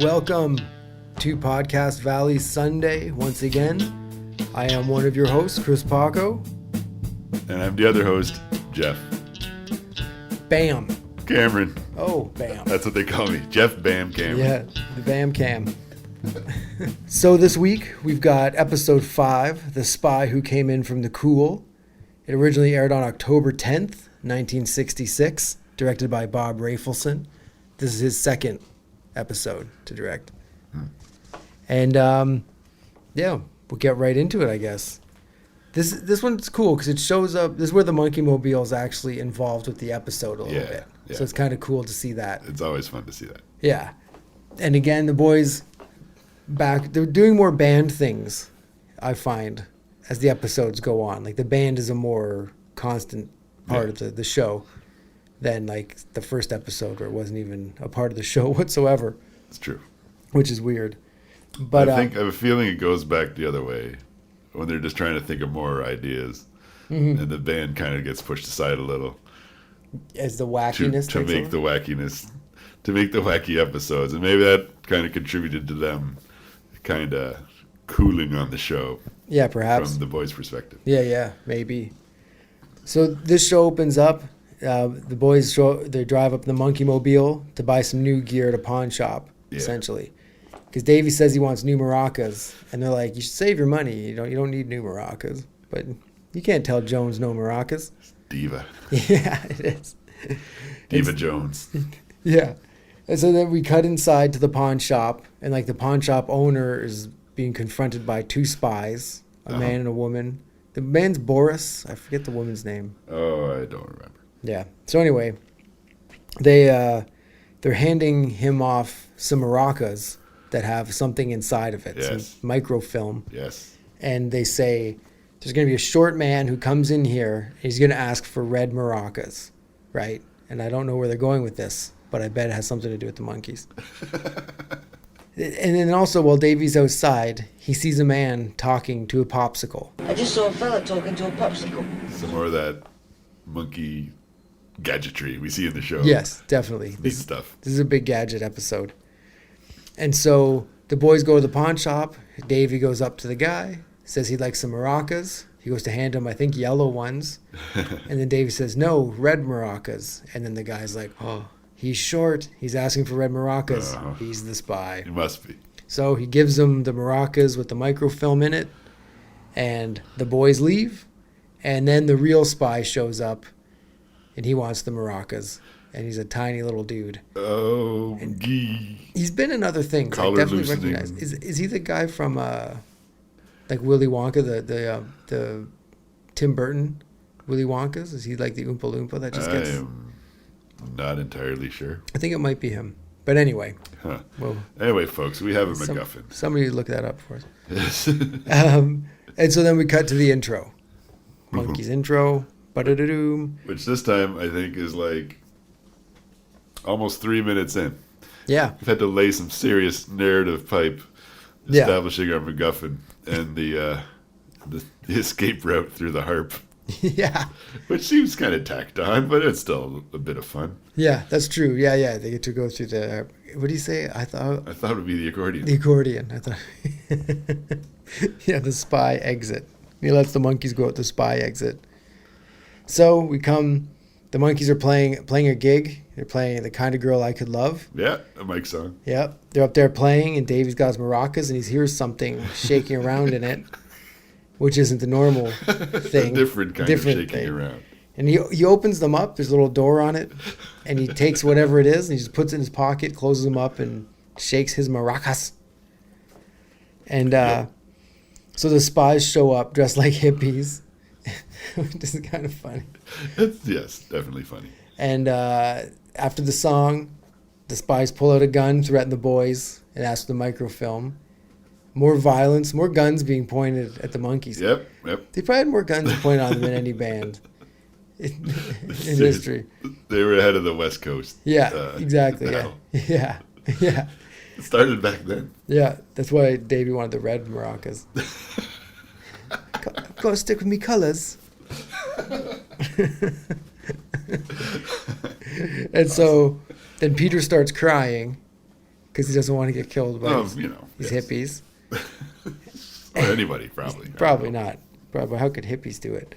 welcome to Podcast Valley Sunday once again. I am one of your hosts, Chris Paco. And I'm the other host, Jeff. Bam. Cameron. Oh, Bam. That's what they call me, Jeff Bam Cameron. Yeah, the Bam Cam. So this week, we've got episode 5, The Spy Who Came In From the Cool. It originally aired on October 10th, 1966, directed by Bob Rafelson. This is his second episode to direct. And yeah, we'll get right into it, I guess. This one's cool because it shows up. This is where the Monkey Mobile is actually involved with the episode a little bit. Yeah. So it's kind of cool to see that. It's always fun to see that. Yeah. And again, the boys back, they're doing more band things, I find, as the episodes go on. Like the band is a more constant part of the show than like the first episode where it wasn't even a part of the show whatsoever. It's true. Which is weird. But I have a feeling it goes back the other way when they're just trying to think of more ideas, and the band kind of gets pushed aside a little as the wackiness to make the wackiness, to make the wacky episodes, and maybe that kind of contributed to them kind of cooling on the show. Yeah, perhaps from the boys' perspective. Yeah, maybe. So this show opens up. The boys they drive up the Monkey Mobile to buy some new gear at a pawn shop, essentially. Because Davy says he wants new maracas, and they're like, "You should save your money. You don't need new maracas." But you can't tell Jones no maracas. Diva. Yeah, it is. Diva Jones. Yeah. And so then we cut inside to the pawn shop, and like the pawn shop owner is being confronted by two spies, a man and a woman. The man's Boris. I forget the woman's name. Oh, I don't remember. Yeah. So anyway, they're handing him off some maracas that have something inside of it, some microfilm. Yes. And they say, there's going to be a short man who comes in here, and he's going to ask for red maracas, right? And I don't know where they're going with this, but I bet it has something to do with the Monkees. And then also, while Davy's outside, he sees a man talking to a popsicle. I just saw a fella talking to a popsicle. Some more of that monkey gadgetry we see in the show. Yes, definitely. Neat stuff. This is a big gadget episode. And so the boys go to the pawn shop. Davy goes up to the guy, says he'd like some maracas. He goes to hand him, I think, yellow ones. And then Davy says, no, red maracas. And then the guy's like, oh, he's short. He's asking for red maracas. He's the spy. He must be. So he gives them the maracas with the microfilm in it. And the boys leave. And then the real spy shows up. And he wants the maracas. And he's a tiny little dude. Oh, he's been in other things. I definitely recognize. Is he the guy from like Willy Wonka, the Tim Burton Willy Wonkas? Is he like the Oompa Loompa that just gets? I am not entirely sure. I think it might be him. But anyway. Huh. Well, anyway, folks, we have a MacGuffin. Somebody look that up for us. And so then we cut to the intro. Monkees intro. Ba-da-da-doom. Which this time I think is like almost 3 minutes in. Yeah. We've had to lay some serious narrative pipe establishing our MacGuffin and the escape route through the harp. Yeah. Which seems kind of tacked on, but it's still a bit of fun. Yeah, that's true. Yeah. They get to go through the... What do you say? I thought it would be the accordion. The accordion. I thought... Yeah, the spy exit. He lets the monkeys go at the spy exit. So we come... The Monkees are playing a gig. They're playing The Kind of Girl I Could Love. Yeah, a Mike song. Yep. They're up there playing, and Davy's got his maracas, and he hears something shaking around in it, which isn't the normal thing. A different kind of shaking around. And he opens them up. There's a little door on it, and he takes whatever it is, and he just puts it in his pocket, closes them up, and shakes his maracas. And so the spies show up dressed like hippies. This is kind of funny. Yes, definitely funny. And after the song, the spies pull out a gun, threaten the boys, and ask for the microfilm. More violence, more guns being pointed at the Monkees. Yep. They probably had more guns pointed on them than any band in history. They were ahead of the West Coast. Yeah, exactly. Yeah. It started back then. Yeah, that's why Davey wanted the red maracas. Gotta stick with me colors. And so then Peter starts crying Because he doesn't want to get killed by these yes. hippies. Or anybody, probably. Probably not. Probably. How could hippies do it?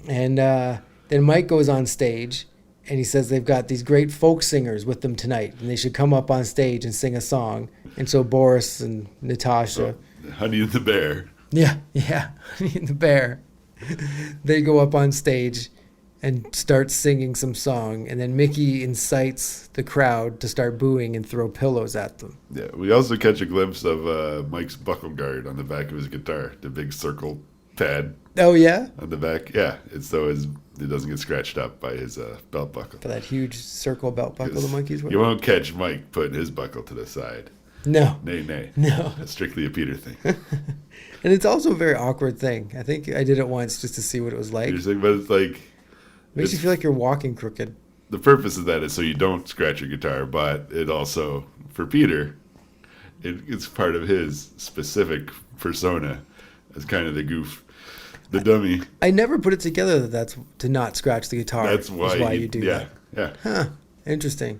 And then Mike goes on stage, and he says they've got these great folk singers with them tonight, and they should come up on stage and sing a song. And so Boris and Natasha... Honey and the Bear. Yeah. Honey and the Bear. They go up on stage and start singing some song, and then Mickey incites the crowd to start booing and throw pillows at them. Yeah, we also catch a glimpse of Mike's buckle guard on the back of his guitar, the big circle pad. Oh, yeah? On the back, yeah. It's so it doesn't get scratched up by his belt buckle. For that huge circle belt buckle the Monkees wear? You won't catch Mike putting his buckle to the side. No. Nay. No. That's strictly a Peter thing. And it's also a very awkward thing. I think I did it once just to see what it was like. But it's like... Makes you feel like you're walking crooked. The purpose of that is so you don't scratch your guitar, but it also, for Peter, it's part of his specific persona as kind of the goof, the dummy. I never put it together that that's to not scratch the guitar. That's why you do that. Yeah. Huh. Interesting.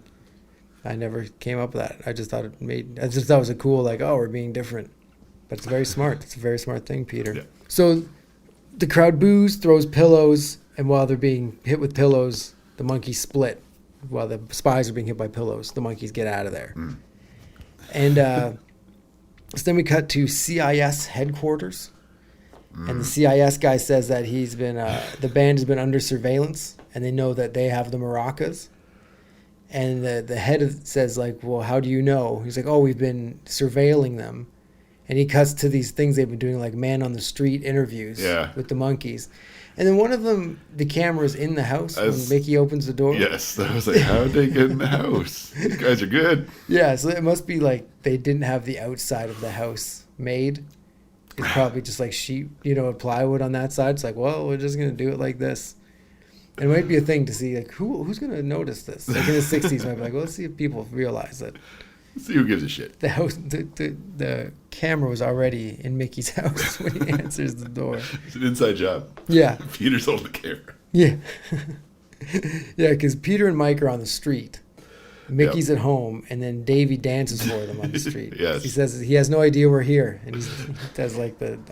I never came up with that. I just thought it was a cool, like, oh, we're being different. But it's very smart. It's a very smart thing, Peter. Yeah. So the crowd boos, throws pillows, and while they're being hit with pillows, the Monkees split. While the spies are being hit by pillows, the Monkees get out of there. And so then we cut to CIS headquarters. And the CIS guy says that he's been the band has been under surveillance, and they know that they have the maracas. And the head says, like, well, how do you know? He's like, oh, we've been surveilling them. And he cuts to these things they've been doing, like man on the street interviews with the Monkees. And then one of them, the camera's in the house when Mickey opens the door. Yes, I was like, how'd they get in the house? These guys are good. Yeah, so it must be like they didn't have the outside of the house made. It's probably just like sheet, plywood on that side. It's like, well, we're just going to do it like this. And it might be a thing to see, like, who's going to notice this? Like in the 60s, might be like, well, let's see if people realize that. See who gives a shit. The house, the camera was already in Mickey's house when he answers the door. It's an inside job. Yeah. Peter's holding the camera. Yeah. Yeah, because Peter and Mike are on the street. Mickey's at home, and then Davy dances for them on the street. Yes. He says he has no idea we're here, and he does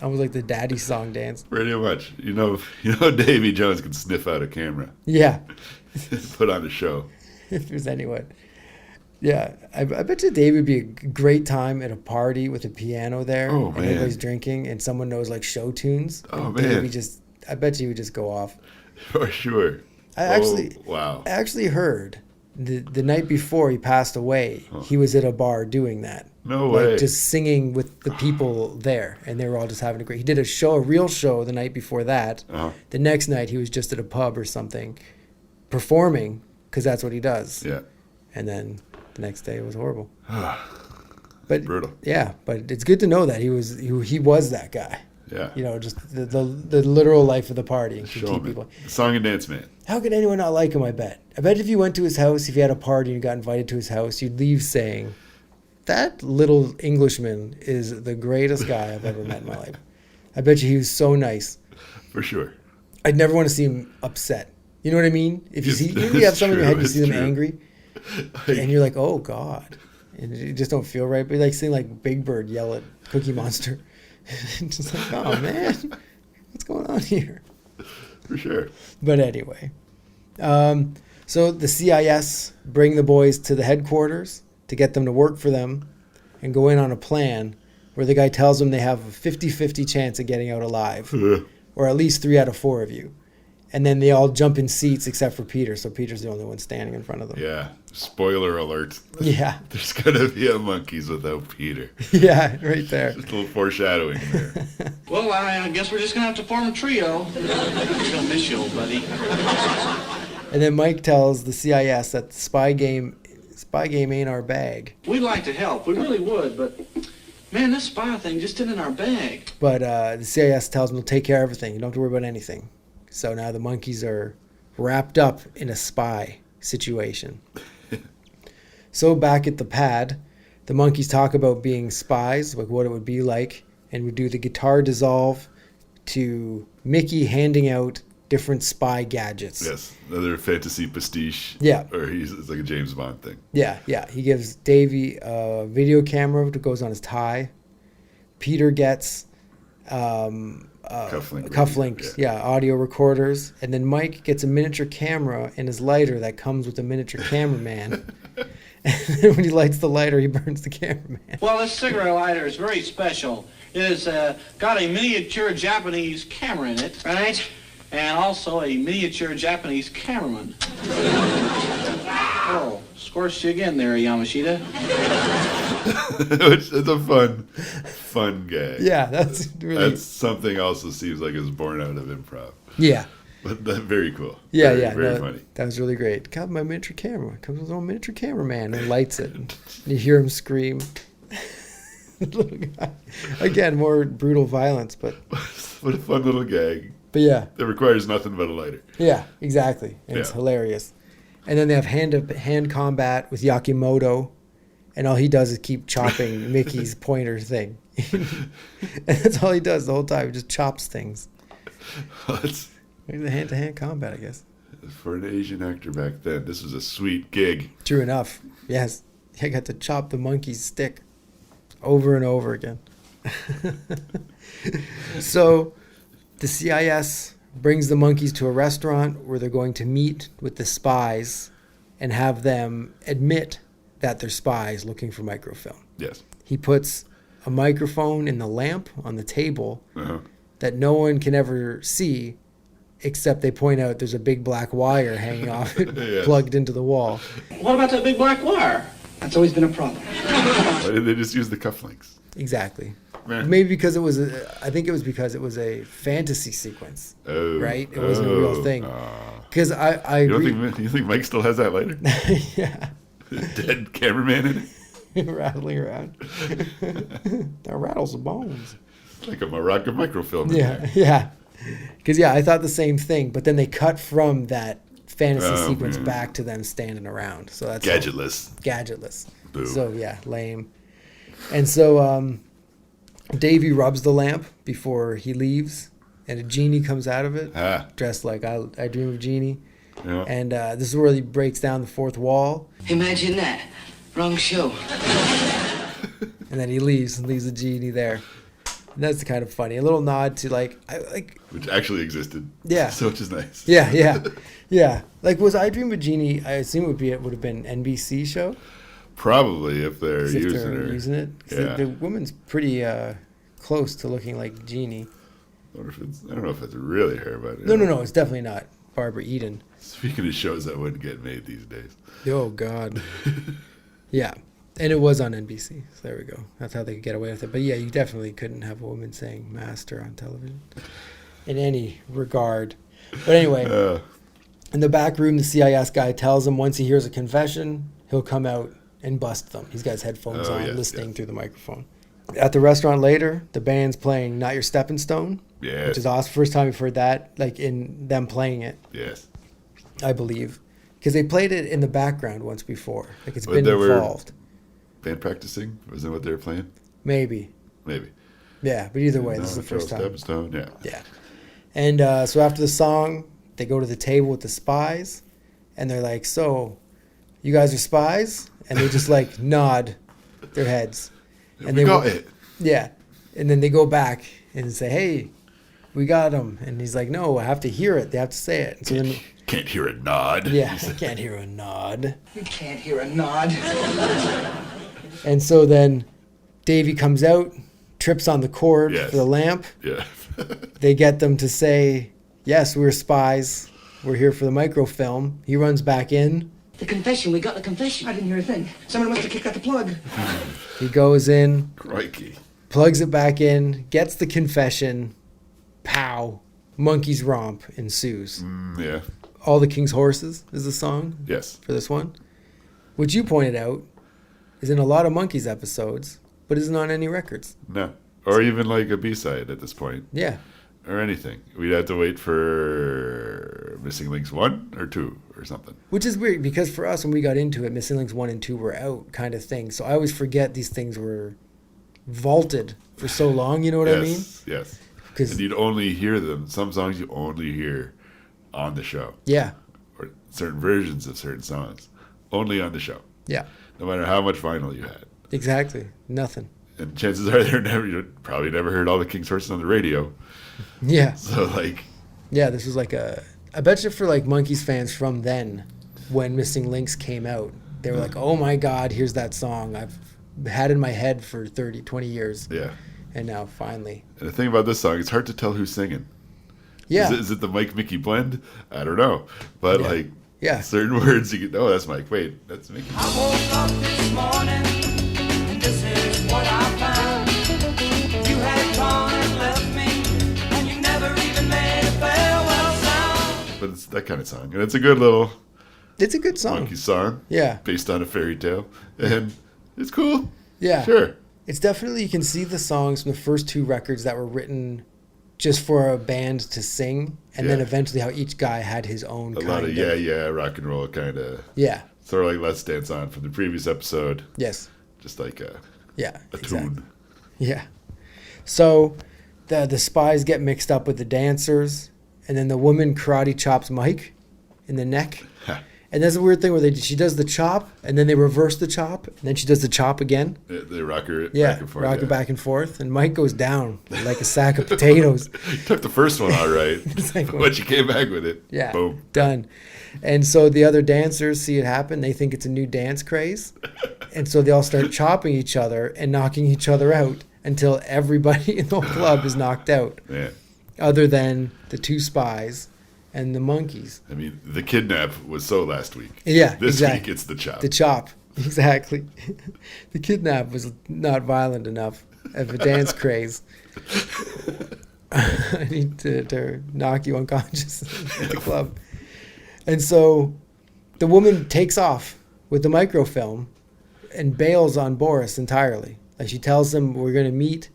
almost like the daddy song dance. Pretty much. You know, Davy Jones can sniff out a camera. Yeah. Put on a show. If there's anyone. Yeah, I bet you Dave would be a great time at a party with a piano there. Oh, and man. everybody's drinking, and someone knows like show tunes. Oh, Davey man. I bet you would just go off. For sure. I actually heard the night before he passed away, he was at a bar doing that. No way. Just singing with the people there, and they were all just having a great. He did a real show the night before that. Uh-huh. The next night he was just at a pub or something, performing because that's what he does. Yeah. And then the next day it was horrible. But brutal. Yeah, but it's good to know that he was that guy. Yeah. Just the literal life of the party. Show people. Song and dance man. How could anyone not like him, I bet? I bet if you went to his house, if you had a party and you got invited to his house, you'd leave saying, that little Englishman is the greatest guy I've ever met in my life. I bet you he was so nice. For sure. I'd never want to see him upset. You know what I mean? If you have someone in your head, you see them angry, and you're like, oh, God. And you just don't feel right. But like seeing like Big Bird yell at Cookie Monster. Just like, oh, man, what's going on here? For sure. But anyway. So the CIS bring the boys to the headquarters to get them to work for them and go in on a plan where the guy tells them they have a 50-50 chance of getting out alive, or at least 3 out of 4 of you. And then they all jump in seats except for Peter, so Peter's the only one standing in front of them. Yeah. Spoiler alert. Yeah. There's going to be a Monkees without Peter. Yeah, right there. Just a little foreshadowing there. Well, I guess we're just going to have to form a trio. We're going to miss you, old buddy. And then Mike tells the CIS that the spy game ain't our bag. We'd like to help. We really would, but, man, this spy thing just isn't in our bag. But the CIS tells them they'll take care of everything. You don't have to worry about anything. So now the Monkees are wrapped up in a spy situation. So back at the pad, the Monkees talk about being spies, like what it would be like, and we do the guitar dissolve to Mickey handing out different spy gadgets. Yes, another fantasy pastiche. Yeah. Or it's like a James Bond thing. Yeah. He gives Davy a video camera that goes on his tie. Peter gets cufflinks, audio recorders. And then Mike gets a miniature camera and his lighter that comes with a miniature cameraman. And then when he lights the lighter, he burns the cameraman. Well, this cigarette lighter is very special. It has got a miniature Japanese camera in it, right? And also a miniature Japanese cameraman. Oh, scorched you again there, Yamashita. Which is a fun gag. Yeah, that's really... That's something also seems like it's born out of improv. Yeah. But that's very cool. Yeah, Very funny. That was really great. Got my miniature camera. Comes with a little miniature cameraman and lights it. And you hear him scream. Little guy. Again, more brutal violence, but... What a fun little gag. But yeah. That requires nothing but a lighter. Yeah, exactly. And it's hilarious. And then they have hand combat with Yakimoto. And all he does is keep chopping Mickey's pointer thing. And that's all he does the whole time. He just chops things. Maybe the hand-to-hand combat, I guess. For an Asian actor back then, this was a sweet gig. True enough. Yes. I got to chop the monkey's stick over and over again. So the CIS brings the Monkees to a restaurant where they're going to meet with the spies and have them admit that they're spies looking for microfilm. Yes. He puts a microphone in the lamp on the table Uh-huh. that no one can ever see, except they point out there's a big black wire hanging off it, Yes. plugged into the wall. What about that big black wire? That's always been a problem. Why didn't they just use the cufflinks? Exactly. Man. Maybe because I think it was because it was a fantasy sequence, Oh, right? It wasn't a real thing. Because I You agree. you think Mike still has that lighter? Yeah. Dead cameraman in it? Rattling around. That rattles the bones. Like a Moroccan microfilm. in Yeah, there. yeah. Because, I thought the same thing. But then they cut from that fantasy sequence back to them standing around. So that's Gadgetless. Gadgetless. Boo. So, yeah, lame. And so Davy rubs the lamp before he leaves. And a genie comes out of it, dressed like I Dream of Jeannie. Yeah. And this is where he breaks down the fourth wall. Imagine that. Wrong show. And then he leaves the genie there. And that's kind of funny. A little nod to Which actually existed. Yeah. So which is nice. Yeah. Like, was I Dream of Jeannie? I assume it would have been NBC show. Probably if they're Using it. 'Cause Yeah. the woman's pretty close to looking like Jeannie. I don't know if it's really her, but No. It's definitely not Barbara Eden. Speaking of shows that wouldn't get made these days. Oh God. Yeah, and it was on NBC. So there we go. That's how they could get away with it. But yeah, you definitely couldn't have a woman saying "master" on television in any regard. But anyway, in the back room, the CIS guy tells him once he hears a confession, he'll come out and bust them. He's got his headphones on, listening through the microphone. At the restaurant later, the band's playing "Not Your Stepping Stone," which is awesome. First time we've heard that, like in them playing it. Yes. I believe. Because they played it in the background once before. Like it's been involved. Band practicing? Was that what they were playing? Maybe. Yeah, but either way, this is the first time. Stepping Stone, Yeah. And so after the song, they go to the table with the spies. And they're like, so, you guys are spies? And they just like nod their heads. And we got it. Yeah. And then they go back and say, hey, we got him. And he's like, no, I have to hear it. They have to say it. And so then, can't hear a nod. Yeah, I can't hear a nod. You can't hear a nod. And so then Davy comes out, trips on the cord for the lamp. Yeah. They get them to say, yes, we're spies. We're here for the microfilm. He runs back in. The confession. We got the confession. I didn't hear a thing. Someone must have kicked out the plug. He goes in. Crikey. Plugs it back in. Gets the confession. Pow. Monkees romp ensues. Yeah. All the King's Horses is the song. Yes. For this one. Which you pointed out is in a lot of Monkees episodes, but isn't on any records. No. Or even like a B-side at this point. Yeah. Or anything. We'd have to wait for Missing Links 1 or 2 or something. Which is weird because for us, when we got into it, Missing Links 1 and 2 were out kind of thing. So I always forget these things were vaulted for so long, you know what I mean? Yes. Because And you'd only hear them. Some songs you only hear on the show. Yeah. Or certain versions of certain songs. Only on the show. Yeah. No matter how much vinyl you had. Exactly. Nothing. And chances are you probably never heard all the King's Horses on the radio. Yeah. So like, yeah, this was like I bet you for like Monkees fans from then, when Missing Links came out, they were like, oh my God, here's that song I've had in my head for 30, 20 years. yeah. And now finally. And the thing about this song, it's hard to tell who's singing. Yeah. Is it the Mike Mickey blend? I don't know. But like, Yeah. certain words you can, oh, that's Mike. Wait, that's Mickey. I woke up this morning, and this is what I found. You had gone and left me, and you never even made a farewell sound. But it's that kind of song. And it's a good little It's a good song. monkey song. Yeah. Based on a fairy tale. And it's cool. Yeah. Sure. It's definitely, you can see the songs from the first two records that were written just for a band to sing, and then Yeah. eventually how each guy had his own A lot of rock and roll kind of. Yeah. Sort of like Let's Dance On from the previous episode. Yes. Just like a Exactly. tune. Yeah. So the spies get mixed up with the dancers, and then the woman karate chops Mike in the neck. And that's a weird thing where she does the chop, and then they reverse the chop, and then she does the chop again. They rock her Yeah, back and forth. rock it back and forth, and Mike goes down like a sack of potatoes. He took the first one all right, like, but she came back with it. Yeah, Boom. done. And so the other dancers see it happen. They think it's a new dance craze. And so they all start chopping each other and knocking each other out until everybody in the whole club is knocked out, Yeah. other than the two spies and the Monkees. I mean, the kidnap was so last week. Yeah, This exactly. week it's the chop. The chop, exactly. The kidnap was not violent enough of a dance craze. I need to knock you unconscious at the club. And so the woman takes off with the microfilm and bails on Boris entirely. Like, she tells him, we're going to meet,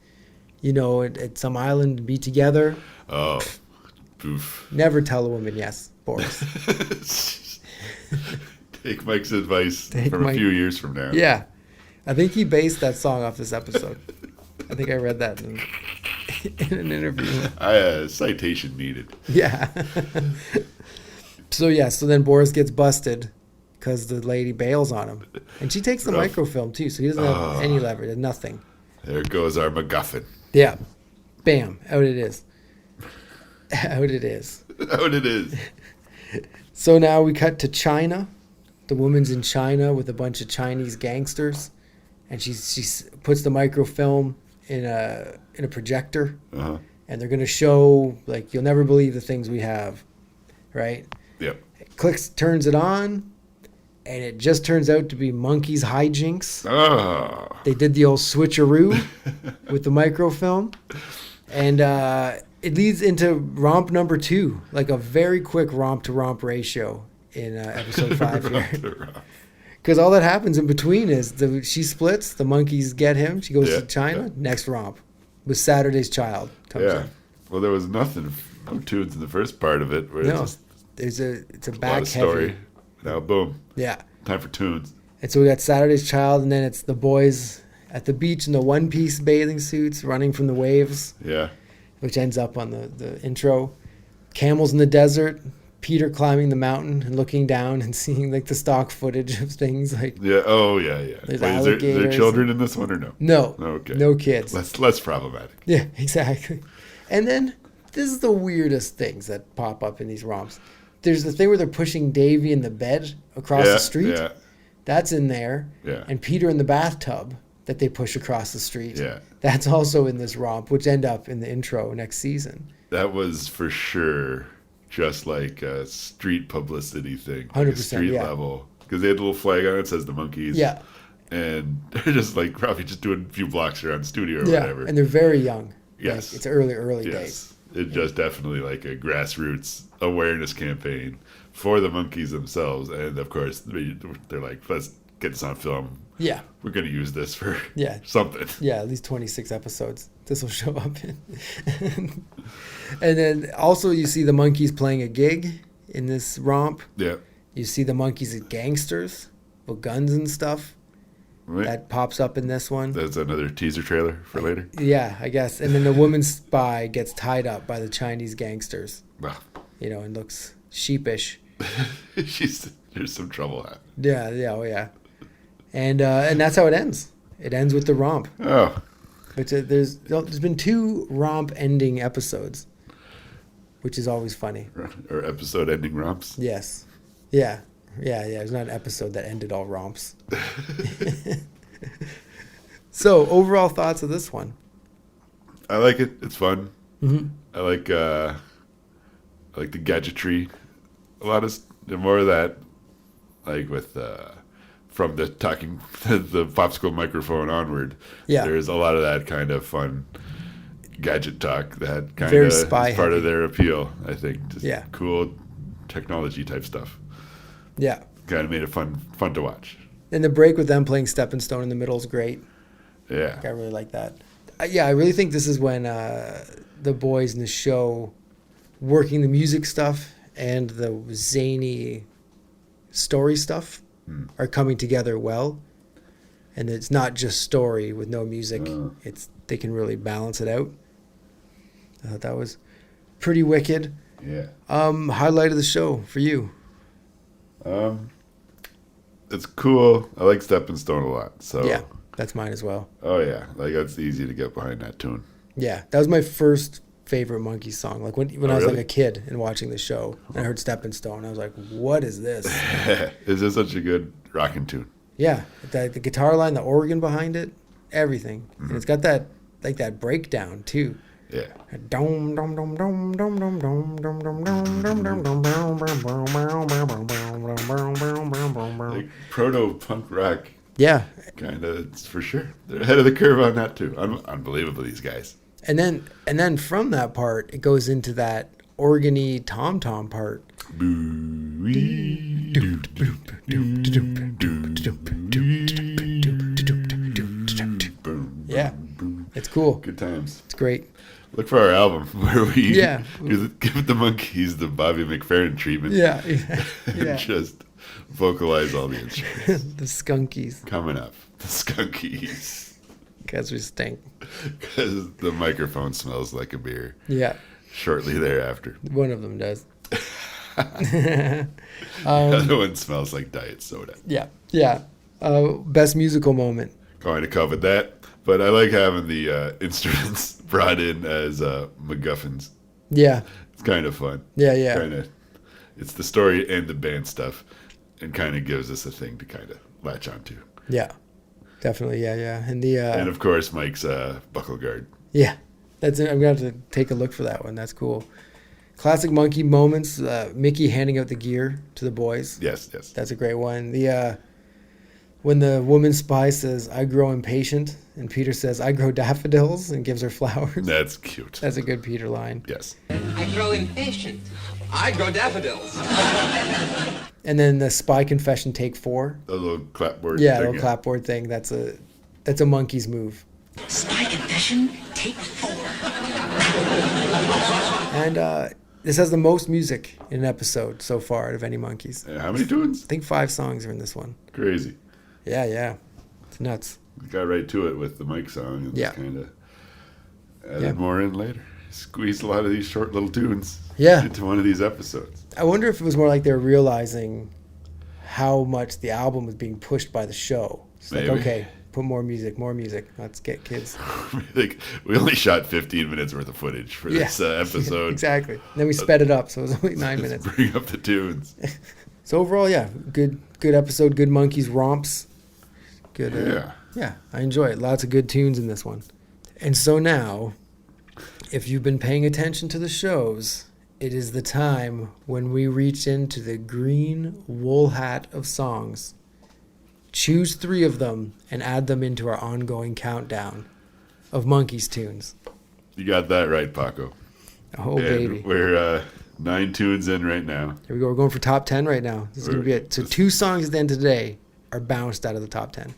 at some island and be together. Oh, oof. Never tell a woman yes, Boris. Take Mike's advice from Mike- a few years from now. Yeah. I think he based that song off this episode. I think I read that in an interview. Citation needed. Yeah. So then Boris gets busted because the lady bails on him. And she takes the Rough. microfilm too, so he doesn't have any leverage, nothing. There goes our MacGuffin. Yeah. Bam. Out it is. Out it is. Out it is. So now we cut to China. The woman's in China with a bunch of Chinese gangsters. And she puts the microfilm in a projector. Uh-huh. And they're going to show, like, you'll never believe the things we have. Right? Yep. Turns it on, and it just turns out to be Monkees hijinks. Oh. They did the old switcheroo with the microfilm, and it leads into romp number 2, like a very quick romp to romp ratio in episode 5 here. Because all that happens in between is she splits, the Monkees get him, she goes to China, next romp with Saturday's Child comes in. Well, there was no tunes in the first part of it. Where No, it's it's a a lot back of story. heavy. Now, boom. Yeah. Time for tunes. And so we got Saturday's Child, and then it's the boys at the beach in the one-piece bathing suits running from the waves, Yeah. which ends up on the intro. Camels in the desert, Peter climbing the mountain and looking down and seeing like the stock footage of things like Yeah. Oh, yeah, yeah. There's Wait, is there alligators children in this one or no? no, Okay. no kids. Less problematic. Yeah, exactly. And then this is the weirdest things that pop up in these romps. There's the thing where they're pushing Davy in the bed across the street. Yeah. That's in there. Yeah. And Peter in the bathtub that they push across the street. Yeah. That's also in this romp, which end up in the intro next season. That was for sure just like a street publicity thing. Like 100%, a street yeah. level. Because they had a little flag on it that says the Monkees. Yeah. And they're just like probably just doing a few blocks around the studio or Yeah. whatever. And they're very young. Yes. Like, it's early days. Yes. It's just definitely like a grassroots awareness campaign for the Monkees themselves. And of course, they're like, let's get this on film. Yeah. We're going to use this for Yeah. something. Yeah, at least 26 episodes this will show up in. And then also you see the Monkees playing a gig in this romp. Yeah. You see the Monkees as gangsters with guns and stuff. Right. That pops up in this one. That's another teaser trailer for later. Yeah, I guess. And then the woman spy gets tied up by the Chinese gangsters, Well, and looks sheepish. There's some trouble happening. Yeah, oh yeah. And that's how it ends. It ends with the romp. Oh, But there's been 2 romp ending episodes, which is always funny. or episode ending romps. Yes. Yeah. There's not an episode that ended all romps. So, overall thoughts of this one? I like it. It's fun. Mm-hmm. I like the gadgetry. A lot of more of that, like with from the the popsicle microphone onward. Yeah. There's a lot of that kind of fun gadget talk that kind Very of is spy part of heavy. their appeal. I think. Just Yeah. cool technology type stuff. Yeah. Kind of made it fun to watch. And the break with them playing Stepping Stone in the middle is great. Yeah. I really like that. Yeah, I really think this is when the boys in the show working the music stuff and the zany story stuff are coming together well. And it's not just story with no music. They can really balance it out. I thought that was pretty wicked. Yeah. Highlight of the show for you. It's cool. I like Stepping Stone a lot. So Yeah, that's mine as well. Oh yeah, like it's easy to get behind that tune. Yeah, that was my first favorite Monkees song. Like when I was really? like a kid and watching the show, and I heard Stepping Stone, I was like, "What is this?" Is this such a good rocking tune? Yeah, the guitar line, the organ behind it, everything, and it's got that like that breakdown too. Yeah. Dom dom dom dom dom dom dom dom dom dom dom dom dom dom. Like proto punk rock, Yeah, kind of. It's for sure. They're ahead of the curve on that too. Unbelievable, these guys. and then from that part, it goes into that organy tom tom part. Yeah, it's cool. Good times. It's great. Look for our album where we Yeah. give the Monkees the Bobby McFerrin treatment. Yeah, And yeah. just vocalize all the instruments. The Skunkies, Coming up, the Skunkies. guys, we stink. Because the microphone smells like a beer Yeah, shortly thereafter. one of them does. The other one smells like diet soda. Yeah. Best musical moment. Going to cover that. But I like having the instruments brought in as MacGuffins. Yeah, It's kind of fun. yeah. Kind of, it's the story and the band stuff, and kind of gives us a thing to kind of latch onto. Yeah, definitely. Yeah. And And of course, Mike's buckle guard. yeah, that's it. I'm gonna have to take a look for that one. That's cool. Classic Monkey moments. Mickey handing out the gear to the boys. Yes. That's a great one. When the woman spy says, "I grow impatient," and Peter says, "I grow daffodils," and gives her flowers. That's cute. That's a good Peter line. Yes. I grow impatient. I grow daffodils. And then the spy confession take 4. The little clapboard. Yeah, thing, little clapboard thing. That's a Monkees move. Spy confession, take 4. And this has the most music in an episode so far out of any Monkees. Yeah, how many tunes? I think 5 songs are in this one. Crazy. Yeah. It's nuts. We got right to it with the Mike song and Yeah. just kind of added Yeah. more in later. Squeezed a lot of these short little tunes Yeah. into one of these episodes. I wonder if it was more like they were realizing how much the album was being pushed by the show. It's like, Maybe. okay, put more music. Let's get kids. Like, we only shot 15 minutes worth of footage for this episode. Exactly. And then we sped it up, so it was only 9 minutes. Let's bring up the tunes. So overall, yeah, good episode, good Monkees romps. Good. Yeah. I enjoy it. Lots of good tunes in this one. And so now, if you've been paying attention to the shows, it is the time when we reach into the green wool hat of songs, choose 3 of them, and add them into our ongoing countdown of Monkees tunes. You got that right, Paco. Oh, And baby. we're 9 tunes in right now. Here we go. We're going for top 10 right now. This is going to be it. So 2 songs at the end of today are bounced out of the top 10.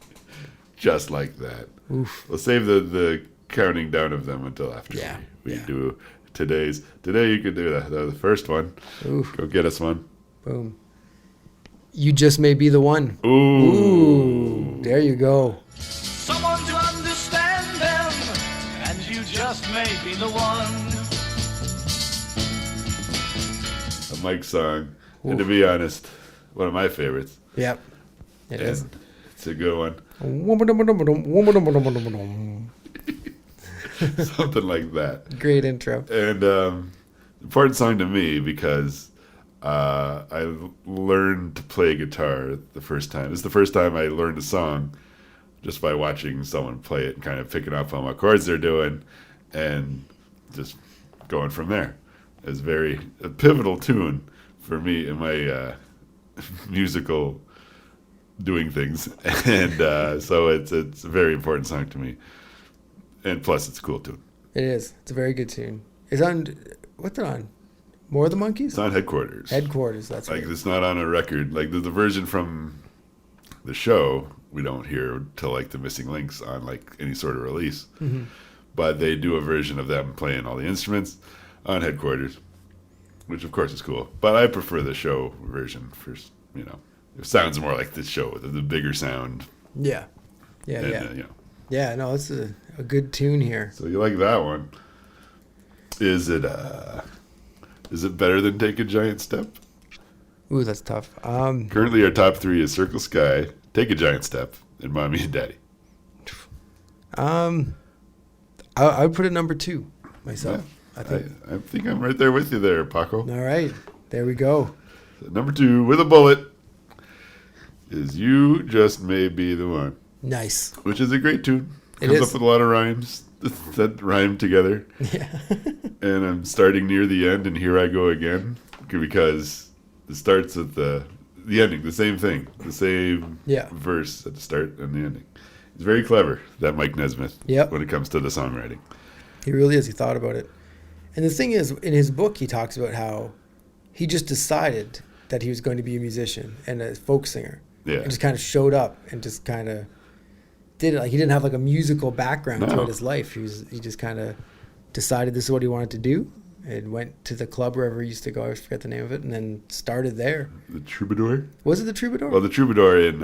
Just like that. Oof. We'll save the counting down of them until after we do today's. Today you could do the first one. Oof. Go get us one. Boom. You Just May Be the One. Ooh. There you go. Someone to understand them, and you just may be the one. A Mike song. And to be honest, one of my favorites. Yep. It is. And it's a good one. Something like that. Great intro. And important song to me because I learned to play guitar the first time. It's the first time I learned a song just by watching someone play it and kind of picking up on what chords they're doing and just going from there. It's a pivotal tune for me in my musical doing things. And so it's a very important song to me. And plus, it's a cool tune. It is. It's a very good tune. It's on. What's it on? More of the Monkees? It's on Headquarters. Headquarters. That's like right. it's not on a record. Like the version from the show, we don't hear till like the missing links on like any sort of release. Mm-hmm. But they do a version of them playing all the instruments on Headquarters, which of course is cool. But I prefer the show version for it sounds more like the show with the bigger sound. Yeah. Yeah. And, Yeah. Yeah. No, it's a good tune here. So you like that one? Is it better than Take a Giant Step? Ooh, that's tough. Currently, our top 3 is Circle Sky, Take a Giant Step, and Mommy and Daddy. I would put it number 2 myself. I think I'm right there with you there, Paco. All right, there we go. So number 2 with a bullet is You Just May Be the One. Nice. Which is a great tune. It Comes is. up with a lot of rhymes that rhyme together. Yeah. And I'm starting near the end, and here I go again, because it starts at the ending, the same thing, the same verse at the start and the ending. It's very clever, that Mike Nesmith, when it comes to the songwriting. He really is. He thought about it. And the thing is, in his book, he talks about how he just decided that he was going to be a musician and a folk singer. Yeah. And just kind of showed up and just kind of did it. Like, he didn't have like a musical background throughout his life. He just kind of decided this is what he wanted to do and went to the club wherever he used to go. I forget the name of it, and then started there. The Troubadour? Was it the Troubadour? Well, the Troubadour in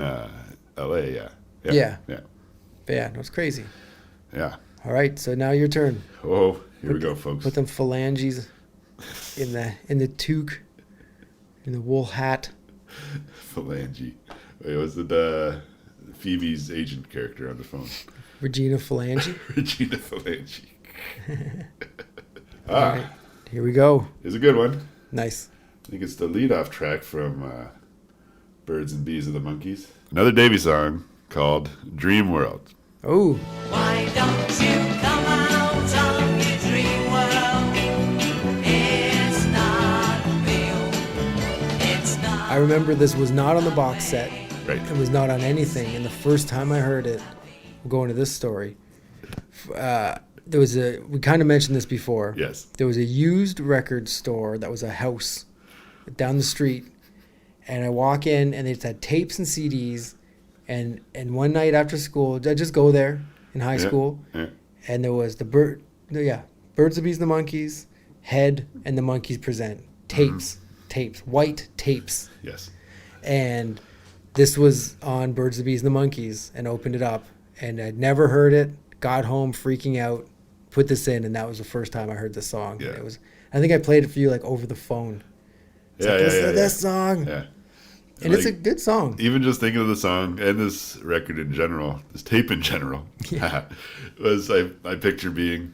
L.A., yeah. Yeah. But yeah, no, it's crazy. Yeah. All right, so now your turn. Oh, here we go, folks. Put them phalanges in the toque, in the wool hat. Phalange. Wait, was it Phoebe's agent character on the phone? Regina Phalange. Regina Phalange. All right, here we go. It's a good one. Nice. I think it's the lead-off track from Birds and Bees of the Monkees. Another Davy song called Dreamworld. Oh. Why don't you come out of your dream world? It's not real. It's not. I remember this was not on the box set. Right. It was not on anything. And the first time I heard it, we'll go into this story. We kind of mentioned this before. Yes. There was a used record store that was a house down the street. And I walk in and they just had tapes and CDs. And one night after school, I just go there in high school. Yeah. And there was Birds of Bees and the Monkees, Head, and the Monkees Present. Tapes, white tapes. Yes. And this was on Birds of Bees and the Monkees, and opened it up. And I'd never heard it, got home freaking out, put this in, and that was the first time I heard the song. Yeah. It was. I think I played it for you like over the phone. It's this song. Yeah. And it's a good song. Even just thinking of the song and this record in general, this tape in general, was I picture being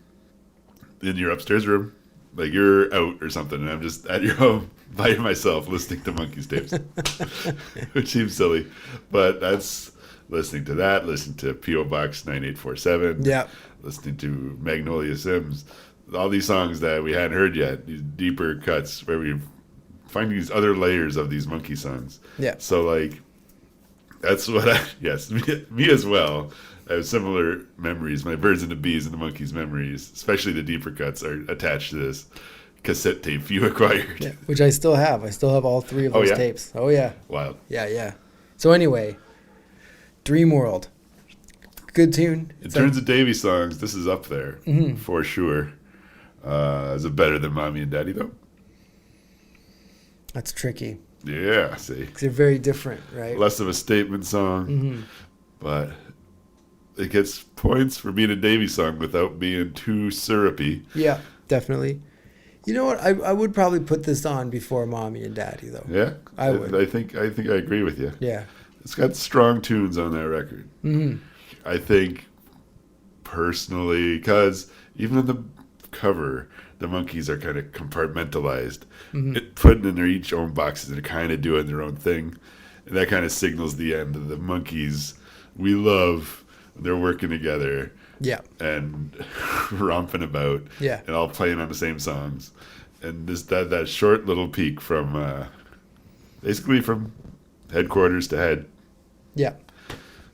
in your upstairs room, like you're out or something, and I'm just at your home by myself listening to Monkees tapes, which seems silly, but that's listening to P.O. Box 9847, listening to Magnolia Sims, all these songs that we hadn't heard yet, these deeper cuts where we find these other layers of these Monkee songs. Yeah. So like, that's what me as well. I have similar memories. My Birds and the Bees and the Monkees memories, especially the deeper cuts, are attached to this cassette tape you acquired. Yeah, which I still have. I still have all 3 of those tapes. Oh, yeah. Wild. Yeah. So anyway, Dreamworld. Good tune. In terms of Davy songs, this is up there for sure. Is it better than Mommy and Daddy, though? That's tricky. Yeah, see. Because they're very different, right? Less of a statement song, but it gets points for being a Davy song without being too syrupy. Yeah, definitely. You know what? I would probably put this on before Mommy and Daddy, though. Yeah, I would. I think I agree with you. Yeah. It's got strong tunes on that record. Mm-hmm. I think personally, because even on the cover, the Monkees are kind of compartmentalized, putting in their each own boxes and kind of doing their own thing, and that kind of signals the end of the Monkees. We love they're working together. Yeah. And romping about. Yeah. And all playing on the same songs. And this that short little peek from basically from headquarters to head. Yeah.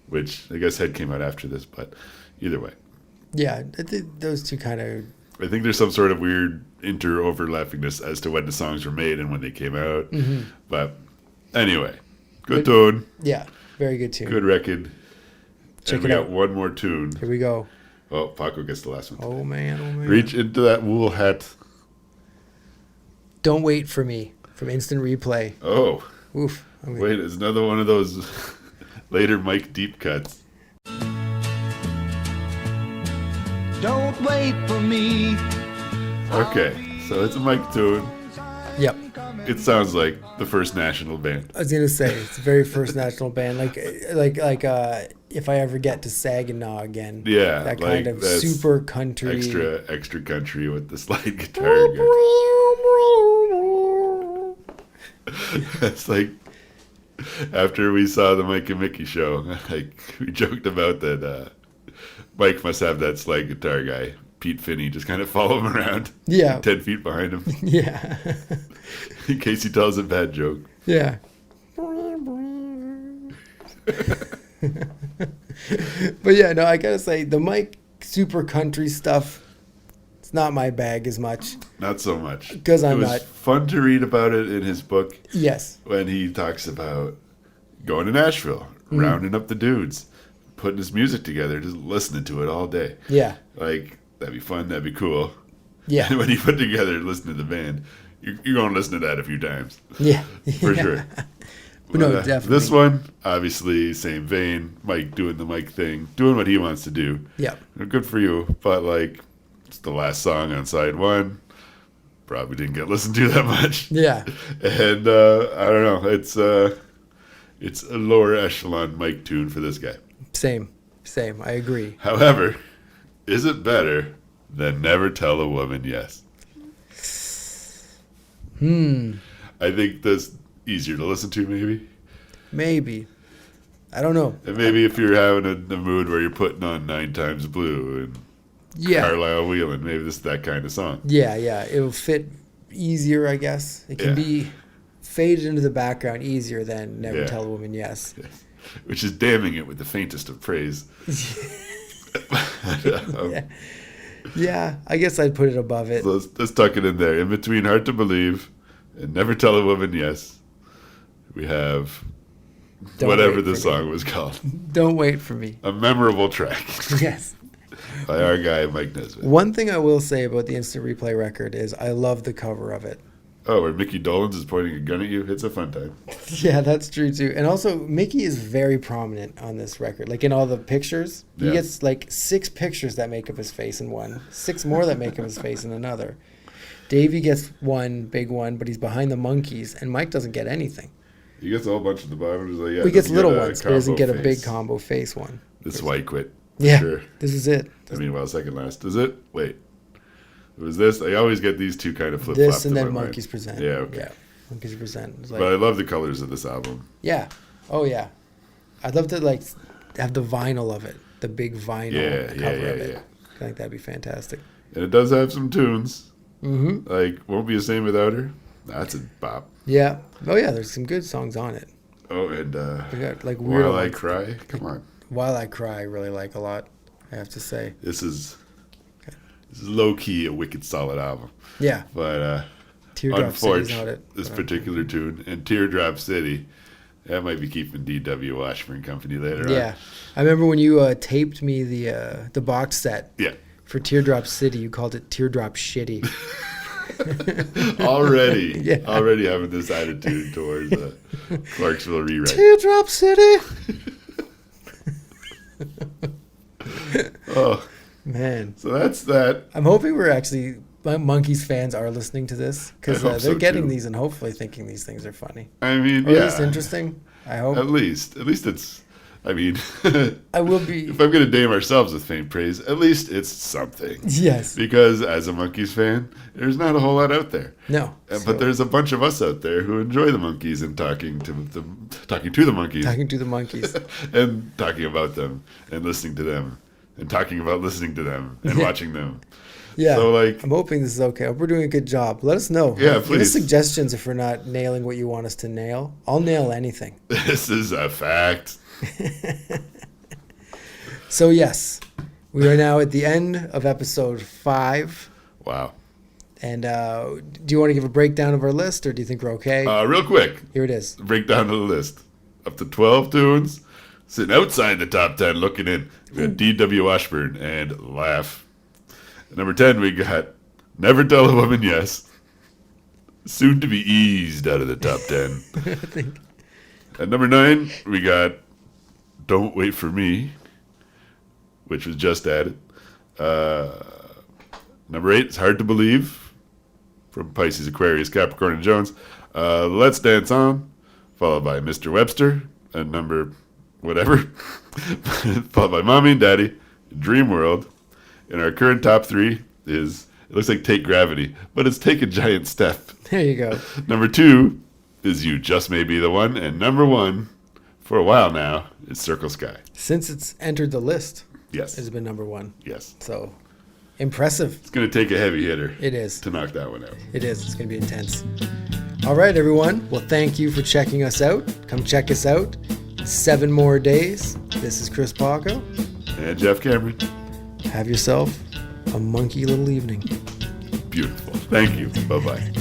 Which I guess head came out after this, but either way. Yeah. I think those two kind of. I think there's some sort of weird overlappingness as to when the songs were made and when they came out. Mm-hmm. But anyway, good tune. Yeah. Very good tune. Good record. Check and we it got out. one more tune. Here we go. Oh, Paco gets the last one. Oh, man. Oh, man. Reach into that wool hat. Don't Wait for Me from Instant Replay. Oh. Oof. Okay. Wait, it's another one of those later Mike deep cuts. Don't wait for me. Okay, so it's a Mike tune. Yep. It sounds like the First National Band. I was gonna say it's the very first national band, like if I ever get to Saginaw again. Yeah, that like kind of that's super country. extra country with the slide guitar. It's like after we saw the Mike and Mickey show, like we joked about that Mike must have that slide guitar guy, Pete Finney, just kind of follow him around. Yeah. 10 feet behind him. Yeah. In case he tells a bad joke. Yeah. But yeah, no, I gotta say the Mike super country stuff, it's not my bag as much. Not so much. 'Cause I'm it was not- fun to read about it in his book Yes. when he talks about going to Nashville, rounding up the dudes, putting his music together, just listening to it all day. Yeah. Like, that'd be fun, that'd be cool. Yeah. And when he put together listening to the band, you're going to listen to that a few times. Yeah. For sure. But no, But, definitely. This one, obviously, same vein. Mike doing the Mike thing, doing what he wants to do. Yeah. Good for you. But, like, it's the last song on side one. Probably didn't get listened to that much. Yeah. And, I don't know. It's a lower echelon Mike tune for this guy. Same. I agree. However, is it better than Never Tell a Woman Yes? I think that's easier to listen to, maybe. Maybe. I don't know. And maybe if you're having a mood where you're putting on 9 Times Blue and Yeah. Carlisle Wheeling, maybe this is that kind of song. Yeah. It'll fit easier, I guess. It can Yeah. be faded into the background easier than Never Yeah. Tell a Woman Yes. Which is damning it with the faintest of praise. Yeah, I guess I'd put it above it. So let's tuck it in there. In between Hard to Believe and Never Tell a Woman Yes, we have Don't whatever Wait the for Me. song was called. Don't Wait for Me. A memorable track Yes. by our guy Mike Nesbitt. One thing I will say about the Instant Replay record is I love the cover of it. Oh, where Mickey Dolenz is pointing a gun at you? It's a fun time. Yeah, that's true too. And also, Mickey is very prominent on this record. Like in all the pictures, he Yeah. gets like 6 pictures that make up his face in one, 6 more that make up his face in another. Davy gets one big one, but he's behind the Monkees, and Mike doesn't get anything. He gets a whole bunch at the bottom. He's like, yeah, He gets doesn't little get a ones, but doesn't combo get a big face. combo face one. This is why he quit. for Yeah, Sure. this is it. I mean, well, second last. Is it? Wait. It was this? I always get these two kind of flip-flopped This and in then my mind. Monkees Present. Yeah, okay. Yeah, Monkees Present. It's like, But I love the colors of this album. yeah. Oh, yeah. I'd love to like have the vinyl of it, the big vinyl Yeah, cover yeah, of yeah, it. yeah. I think that'd be fantastic. And it does have some tunes. Mm-hmm. Like, Won't Be the Same Without Her. That's a bop. Yeah. Oh, yeah. There's some good songs on it. Oh, and We got like weird. While I ones. Cry. Come on. While I Cry, I really like a lot. I have to say. This is low-key a wicked solid album. Yeah. But Teardrop City's on unfortunately, it. this particular tune and Teardrop City, that might be keeping D.W. Washburn company later on. Yeah. I remember when you taped me the box set Yeah. for Teardrop City. You called it Teardrop Shitty. Already, Yeah. already having this attitude towards the Clarksville rewrite. Teardrop City. Oh, Man, so that's that. I'm hoping we're actually Monkees fans are listening to this because I hope they're so, getting too. these and hopefully thinking these things are funny. I mean, Or yeah. at least interesting. I hope. At least it's. I mean, I will be. if I'm going to name ourselves with faint praise, at least it's something. Yes. Because as a Monkees fan, there's not a whole lot out there. No. But there's a bunch of us out there who enjoy the Monkees and talking to the Monkees, Talking to the Monkees. and talking about them and listening to them and talking about listening to them and watching them. Yeah. So, like, I'm hoping this is okay. I hope we're doing a good job. Let us know. Yeah, Give us please. suggestions if we're not nailing what you want us to nail. I'll nail anything. this is a fact. So, yes, we are now at the end of episode 5. Wow. And do you want to give a breakdown of our list, or do you think we're okay? Real quick, Here it is. breakdown of the list. Up to 12 tunes, sitting outside the top 10, looking in. We got D.W. Washburn and Laugh. At number 10, we got Never Tell a Woman Yes. Soon to be eased out of the top 10. At number 9, we got Don't Wait for Me, which was just added. Number 8 is Hard to Believe, from Pisces, Aquarius, Capricorn, and Jones. Let's Dance On, followed by Mr. Webster, and number whatever, followed by Mommy and Daddy, Dreamworld. And our current top 3 is, it looks like Take Gravity, but it's Take a Giant Step. There you go. Number 2 is You Just May Be the One, and number 1, for a while now, is Circle Sky. Since it's entered the list, Yes. it's been number 1. Yes. So, impressive. It's going to take a heavy hitter It is. to knock that one out. It is. It's going to be intense. All right, everyone. Well, thank you for checking us out. Come check us out. 7 more days. This is Chris Paco. And Jeff Cameron. Have yourself a monkey little evening. Beautiful. Thank you. Bye-bye.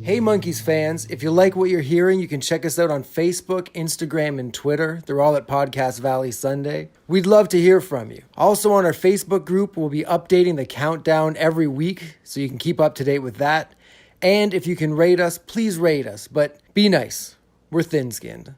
Hey Monkees fans, if you like what you're hearing, you can check us out on Facebook, Instagram, and Twitter. They're all at Podcast Valley Sunday. We'd love to hear from you. Also on our Facebook group, we'll be updating the countdown every week, so you can keep up to date with that. And if you can rate us, please rate us, but be nice. We're thin-skinned.